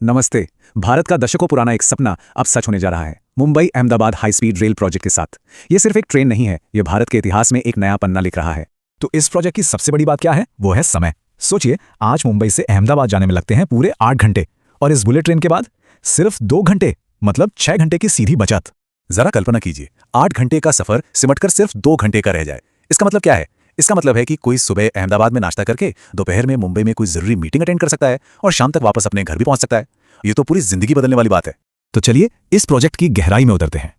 नमस्ते। भारत का दशकों पुराना एक सपना अब सच होने जा रहा है, Mumbai Ahmedabad high speed rail project के साथ। ये सिर्फ एक ट्रेन नहीं है, ये भारत के इतिहास में एक नया पन्ना लिख रहा है। तो इस प्रोजेक्ट की सबसे बड़ी बात क्या है? वो है समय। सोचिए, आज मुंबई से अहमदाबाद जाने में लगते हैं पूरे 8 घंटे, और इस बुलेट ट्रेन के बाद सिर्फ 2 घंटे, मतलब 6 घंटे की सीधी बचत। जरा कल्पना कीजिए, 8 घंटे का सफर सिमटकर सिर्फ 2 घंटे का रह जाए। इसका मतलब क्या है? इसका मतलब है कि कोई सुबह अहमदाबाद में नाश्ता करके दोपहर में मुंबई में कोई जरूरी मीटिंग अटेंड कर सकता है और शाम तक वापस अपने घर भी पहुंच सकता है। ये तो पूरी जिंदगी बदलने वाली बात है। तो चलिए इस प्रोजेक्ट की गहराई में उतरते हैं।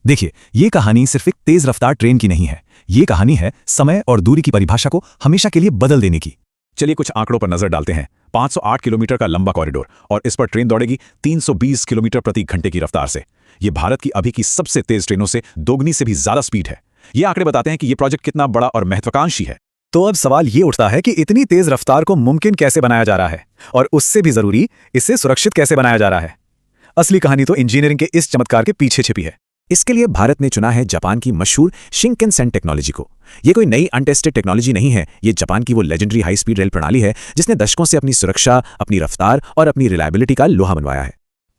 देखिए, ये कहानी सिर्फ एक तेज रफ्तार ट्रेन की नहीं है, ये कहानी है समय और दूरी की परिभाषा को हमेशा के लिए बदल देने की। चलिए कुछ आंकड़ों पर नजर डालते हैं। 508 किलोमीटर का लंबा कॉरिडोर, और इस पर ट्रेन दौड़ेगी 320 किलोमीटर प्रति घंटे की रफ्तार से। ये भारत की अभी की सबसे तेज ट्रेनों से दोगुनी से भी ज्यादा स्पीड है। ये आंकड़े बताते हैं कि ये प्रोजेक्ट कितना बड़ा और महत्वाकांक्षी है। तो अब सवाल ये उठता है कि इतनी तेज रफ्तार को मुमकिन कैसे बनाया जा रहा है, और उससे भी जरूरी, इसे सुरक्षित कैसे बनाया जा रहा है। असली कहानी तो इंजीनियरिंग के इस चमत्कार के पीछे छिपी है। इसके लिए भारत ने चुना है जापान की मशहूर शिंकनसेन टेक्नोलॉजी को। ये कोई नई अनटेस्टेड टेक्नोलॉजी नहीं है, ये जापान की वो लेजेंडरी हाई स्पीड रेल प्रणाली है जिसने दशकों से अपनी सुरक्षा, अपनी रफ्तार और अपनी रिलायबिलिटी का लोहा मनवाया है।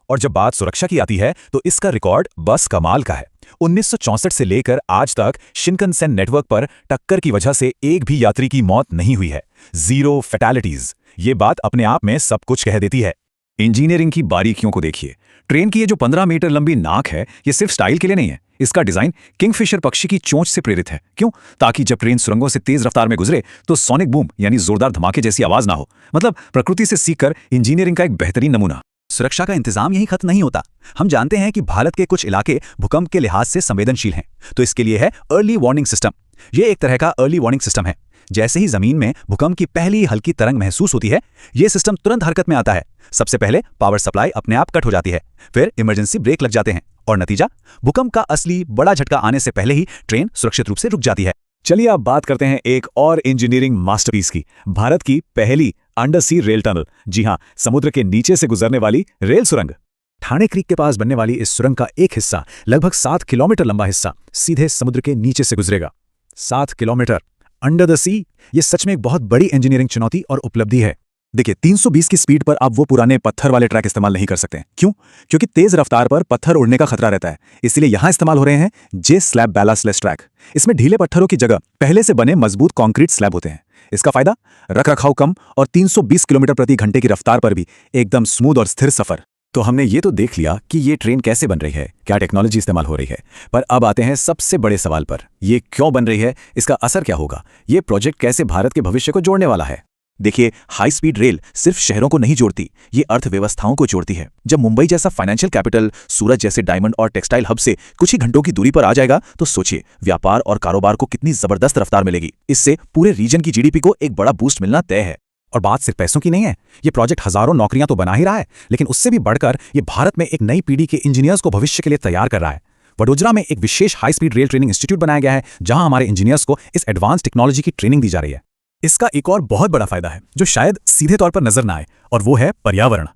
और जब बात सुरक्षा की आती है तो इसका रिकॉर्ड बस कमाल का है। 1964 से लेकर आज तक शिंकनसेन नेटवर्क पर टक्कर की वजह से एक भी यात्री की मौत नहीं हुई है। 0 फैटालिटीज। ये बात अपने आप में सब कुछ कह देती है। इंजीनियरिंग की बारीकियों को देखिए। ट्रेन की ये जो 15 मीटर लंबी नाक है, ये सिर्फ स्टाइल के लिए नहीं है। इसका डिजाइन किंगफिशर पक्षी की चोंच से प्रेरित है। क्यों? ताकि जब ट्रेन सुरंगों से तेज रफ्तार में गुजरे तो सोनिक बूम यानी जोरदार धमाके जैसी आवाज ना हो। मतलब प्रकृति से सीखकर इंजीनियरिंग का एक बेहतरीन नमूना। सुरक्षा का इंतजाम यहीं खत्म नहीं होता। हम जानते हैं कि भारत के कुछ इलाके भूकंप के लिहाज से संवेदनशील हैं, तो इसके लिए है अर्ली वार्निंग सिस्टम। ये एक तरह का अर्ली वार्निंग सिस्टम है। जैसे ही जमीन में भूकंप की पहली हल्की तरंग महसूस होती है, ये सिस्टम तुरंत हरकत में आता है। सबसे पहले पावर सप्लाई अपने आप कट हो जाती है, फिर इमरजेंसी ब्रेक लग जाते हैं, और नतीजा, भूकंप का असली बड़ा झटका आने से पहले ही ट्रेन सुरक्षित रूप से रुक जाती है। चलिए अब बात करते हैं एक और इंजीनियरिंग मास्टरपीस की, भारत की पहली अंडर सी रेल टनल। जी हां, समुद्र के नीचे से गुजरने वाली रेल सुरंग। ठाणे क्रीक के पास बनने वाली इस सुरंग का एक हिस्सा, लगभग 7 किलोमीटर लंबा हिस्सा, सीधे समुद्र के नीचे से गुजरेगा। 7 किलोमीटर अंडर द सी। ये सच में एक बहुत बड़ी इंजीनियरिंग चुनौती और उपलब्धि है। देखिए, 320 की स्पीड पर आप वो पुराने पत्थर वाले ट्रैक इस्तेमाल नहीं कर सकते। क्यों? क्योंकि तेज रफ्तार पर पत्थर उड़ने का खतरा रहता है। इसलिए यहां इस्तेमाल हो रहे हैं जे स्लैब बैलास्टलेस ट्रैक। इसमें ढीले पत्थरों की जगह पहले से बने मजबूत कंक्रीट स्लैब होते हैं। इसका फायदा, रखरखाव कम और 320 किलोमीटर प्रति घंटे की रफ्तार पर भी एकदम स्मूथ और स्थिर सफर। तो हमने ये तो देख लिया कि ये ट्रेन कैसे बन रही है, क्या टेक्नोलॉजी इस्तेमाल हो रही है, पर अब आते हैं सबसे बड़े सवाल पर। ये क्यों बन रही है, इसका असर क्या होगा, ये प्रोजेक्ट कैसे भारत के भविष्य को जोड़ने वाला है। देखिए, हाई स्पीड रेल सिर्फ शहरों को नहीं जोड़ती, ये अर्थव्यवस्थाओं को जोड़ती है। जब मुंबई जैसा फाइनेंशियल कैपिटल सूरत जैसे डायमंड और टेक्सटाइल हब से कुछ ही घंटों की दूरी पर आ जाएगा, तो सोचिए व्यापार और कारोबार को कितनी जबरदस्त रफ्तार मिलेगी। इससे पूरे रीजन की जीडीपी को एक बड़ा बूस्ट मिलना तय है। और बात सिर्फ पैसों की नहीं है, ये प्रोजेक्ट हजारों नौकरियां तो बना ही रहा है, लेकिन उससे भी बढ़कर ये भारत में एक नई पीढ़ी के इंजीनियर्स को भविष्य के लिए तैयार कर रहा है। वडोदरा में एक विशेष high speed rail training institute बनाया गया है, जहां हमारे इंजीनियर्स को इस एडवांस टेक्नोलॉजी की ट्रेनिंग दी जा रही है। इसका एक और बहुत बड़ा फायदा है जो शायद सीधे तौर पर नजर ना आए, और वो है पर्यावरण।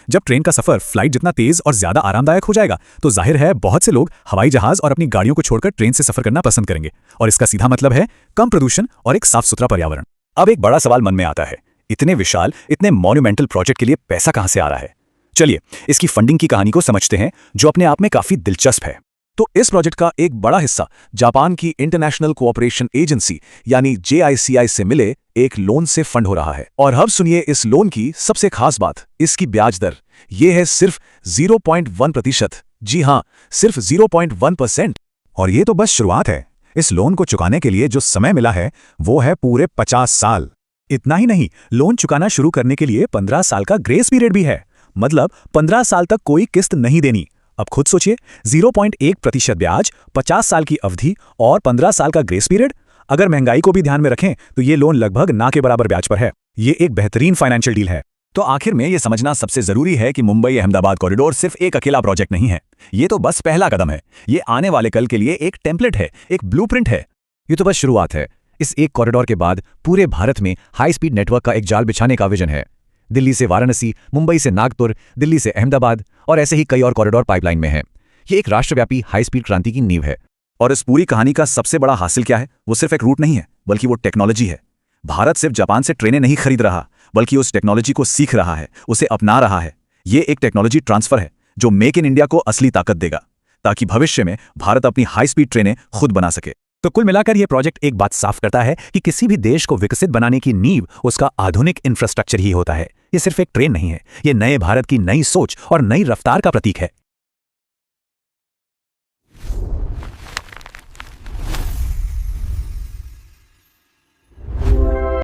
जब ट्रेन का सफर फ्लाइट जितना तेज और ज्यादा आरामदायक हो जाएगा, तो जाहिर है बहुत से लोग हवाई जहाज और अपनी गाड़ियों को छोड़कर ट्रेन से सफर करना पसंद करेंगे, और इसका सीधा मतलब है कम प्रदूषण और एक साफ सुथरा पर्यावरण। अब एक बड़ा सवाल मन में आता है, इतने विशाल, इतने मॉन्यूमेंटल प्रोजेक्ट के लिए पैसा कहां से आ रहा है। चलिए इसकी फंडिंग की कहानी को समझते हैं, जो अपने आप में काफी दिलचस्प है। तो इस प्रोजेक्ट का एक बड़ा हिस्सा जापान की इंटरनेशनल कोऑपरेशन एजेंसी यानी JICI से मिले एक लोन से फंड हो रहा है। और अब सुनिए इस लोन की सबसे खास बात, इसकी ब्याज दर। ये है सिर्फ 0.1%। जी हां, सिर्फ 0.1%। और ये तो बस शुरुआत है। इस लोन को चुकाने के लिए जो समय मिला है वो है पूरे 50 साल। इतना ही नहीं, लोन चुकाना शुरू करने के लिए 15 साल का ग्रेस पीरियड भी है। मतलब 15 साल तक कोई किस्त नहीं देनी। अब खुद सोचिए, 0.1% ब्याज, 50 साल की अवधि और 15 साल का ग्रेस पीरियड। अगर महंगाई को भी ध्यान में रखें तो ये लोन लगभग ना के बराबर ब्याज पर है। ये एक बेहतरीन फाइनेंशियल डील है। तो आखिर में ये समझना सबसे जरूरी है कि मुंबई अहमदाबाद कॉरिडोर सिर्फ एक अकेला प्रोजेक्ट नहीं है। ये तो बस पहला कदम है। ये आने वाले कल के लिए एक टेम्पलेट है, एक ब्लूप्रिंट है। ये तो बस शुरुआत है। इस एक कॉरिडोर के बाद पूरे भारत में हाई स्पीड नेटवर्क का एक जाल बिछाने का विजन है। दिल्ली से वाराणसी, मुंबई से नागपुर, दिल्ली से अहमदाबाद, और ऐसे ही कई और कॉरिडोर पाइपलाइन में हैं। ये एक राष्ट्रव्यापी हाई स्पीड क्रांति की नींव है। और इस पूरी कहानी का सबसे बड़ा हासिल क्या है? वो सिर्फ एक रूट नहीं है, बल्कि वो टेक्नोलॉजी है। भारत सिर्फ जापान से ट्रेनें नहीं खरीद रहा, बल्कि उस टेक्नोलॉजी को सीख रहा है, उसे अपना रहा है। ये एक टेक्नोलॉजी ट्रांसफर है जो मेक इन इंडिया को असली ताकत देगा, ताकि भविष्य में भारत अपनी हाई स्पीड ट्रेनें खुद बना सके। तो कुल मिलाकर यह प्रोजेक्ट एक बात साफ करता है कि किसी भी देश को विकसित बनाने की नींव उसका आधुनिक इंफ्रास्ट्रक्चर ही होता है। ये सिर्फ एक ट्रेन नहीं है, ये नए भारत की नई सोच और नई रफ्तार का प्रतीक है।